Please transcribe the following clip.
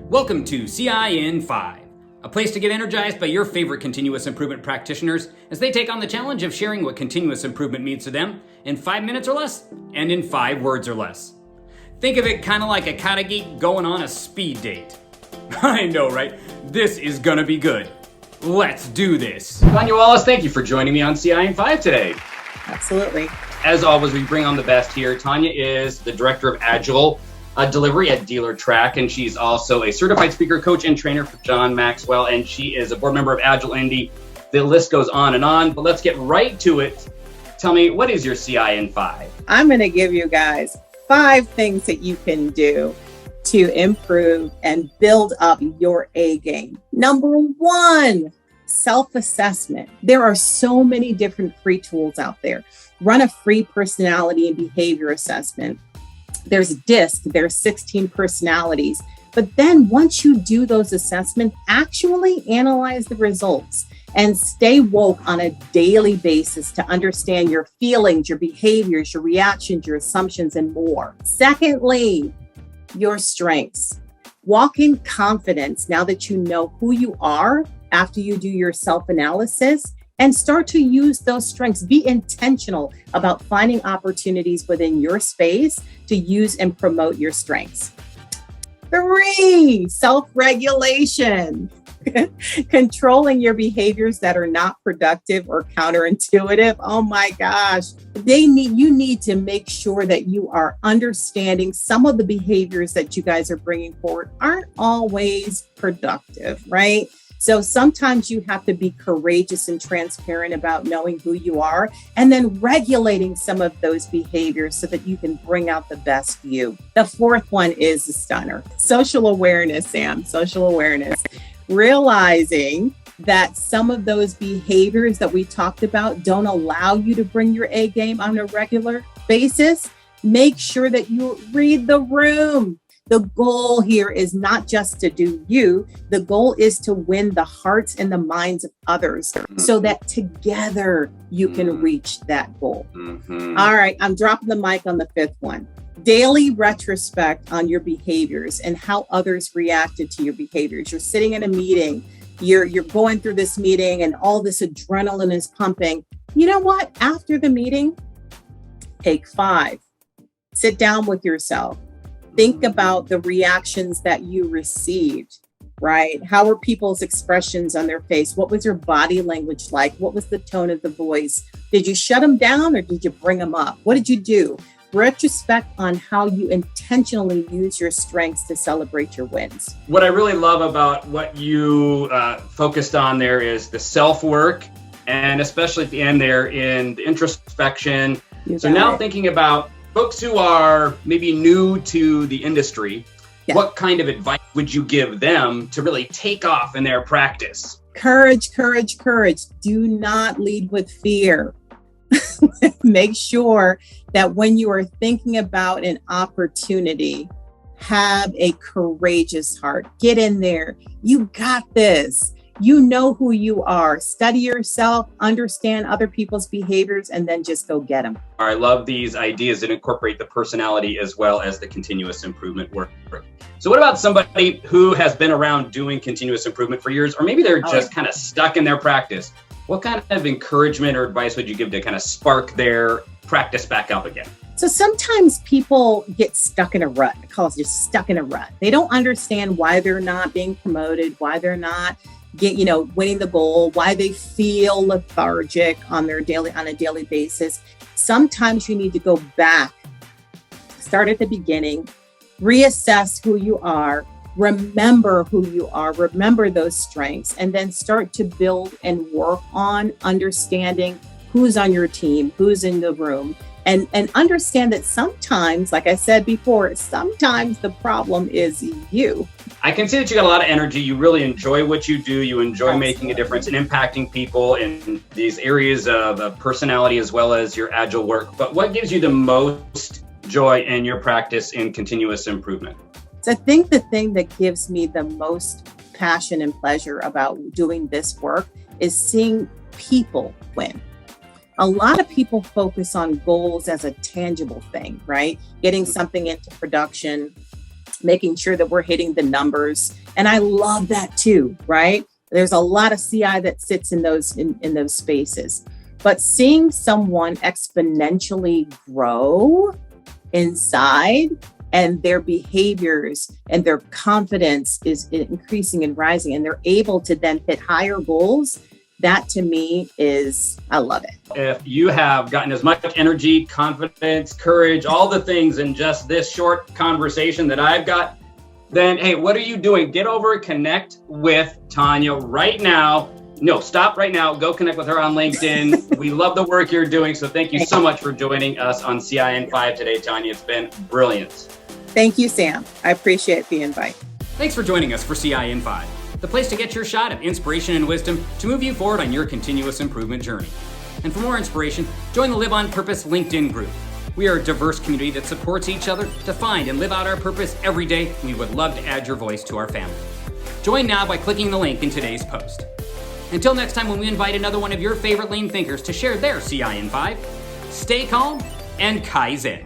Welcome to CI in 5, a place to get energized by your favorite continuous improvement practitioners as they take on the challenge of sharing what continuous improvement means to them in 5 minutes or less and in 5 words or less. Think of it kind of like a kata geek going on a speed date. I know, right? This is gonna be good. Let's do this. Tonya, Wallace, thank you for joining me on CI in 5 today. Absolutely. As always, we bring on the best here. Tonya is the Director of Agile Delivery at Dealer Track, and she's also a certified speaker, coach, and trainer for John Maxwell, and she is a board member of Agile Indy. The list goes on, but let's get right to it. Tell me, what is your CI in 5? I'm going to give you guys 5 things that you can do to improve and build up your A game. Number 1, self-assessment. There are so many different free tools out there. Run a free personality and behavior assessment. There's DISC, there's 16 personalities. But then once you do those assessments, actually analyze the results and stay woke on a daily basis to understand your feelings, your behaviors, your reactions, your assumptions, and more. Secondly, your strengths. Walk in confidence now that you know who you are after you do your self-analysis, and start to use those strengths. Be intentional about finding opportunities within your space to use and promote your strengths. 3, self-regulation. Controlling your behaviors that are not productive or counterintuitive. Oh my gosh. You need to make sure that you are understanding some of the behaviors that you guys are bringing forward aren't always productive, right? So sometimes you have to be courageous and transparent about knowing who you are and then regulating some of those behaviors so that you can bring out the best you. The 4th one is the stunner. Social awareness, Sam, social awareness. Realizing that some of those behaviors that we talked about don't allow you to bring your A game on a regular basis. Make sure that you read the room. The goal here is not just to do you. The goal is to win the hearts and the minds of others so that together you can reach that goal. All right, I'm dropping the mic on the 5th one. Daily retrospect on your behaviors and how others reacted to your behaviors. You're sitting in a meeting, you're going through this meeting and all this adrenaline is pumping. You know what? After the meeting, take 5. Sit down with yourself. Think about the reactions that you received, right? How were people's expressions on their face? What was your body language like? What was the tone of the voice? Did you shut them down or did you bring them up? What did you do? Retrospect on how you intentionally use your strengths to celebrate your wins. What I really love about what you focused on there is the self-work, and especially at the end there in the introspection. So now thinking about folks who are maybe new to the industry, what kind of advice would you give them to really take off in their practice? Courage, courage, courage. Do not lead with fear. Make sure that when you are thinking about an opportunity, have a courageous heart. Get in there. You got this. You know who you are. Study yourself, understand other people's behaviors, and then just go get them. I love these ideas that incorporate the personality as well as the continuous improvement work. So what about somebody who has been around doing continuous improvement for years, or maybe they're just kind of stuck in their practice? What kind of encouragement or advice would you give to kind of spark their practice back up again? So sometimes people get stuck in a rut. I call it just stuck in a rut. They don't understand why they're not being promoted, why they're not winning the goal, why they feel lethargic on a daily basis. Sometimes you need to go back, start at the beginning, reassess who you are, remember who you are, remember those strengths, and then start to build and work on understanding who's on your team, who's in the room, and understand that sometimes, like I said before, sometimes the problem is you. I can see that you got a lot of energy. You really enjoy what you do. You enjoy making a difference and impacting people in these areas of personality as well as your agile work. But what gives you the most joy in your practice in continuous improvement? So I think the thing that gives me the most passion and pleasure about doing this work is seeing people win. A lot of people focus on goals as a tangible thing, right? Getting something into production, making sure that we're hitting the numbers. And I love that too, right? There's a lot of CI that sits in those spaces. But seeing someone exponentially grow inside, and their behaviors and their confidence is increasing and rising, and they're able to then hit higher goals, that to me is, I love it. If you have gotten as much energy, confidence, courage, all the things in just this short conversation that I've got, then hey, what are you doing? Get over, connect with Tonya right now. No, stop right now. Go connect with her on LinkedIn. We love the work you're doing. So thank you so much for joining us on CIN5 today, Tonya. It's been brilliant. Thank you, Sam. I appreciate the invite. Thanks for joining us for CIN5, the place to get your shot of inspiration and wisdom to move you forward on your continuous improvement journey. And for more inspiration, join the Live on Purpose LinkedIn group. We are a diverse community that supports each other to find and live out our purpose every day. We would love to add your voice to our family. Join now by clicking the link in today's post. Until next time, when we invite another one of your favorite lean thinkers to share their CIN5, stay calm and Kaizen.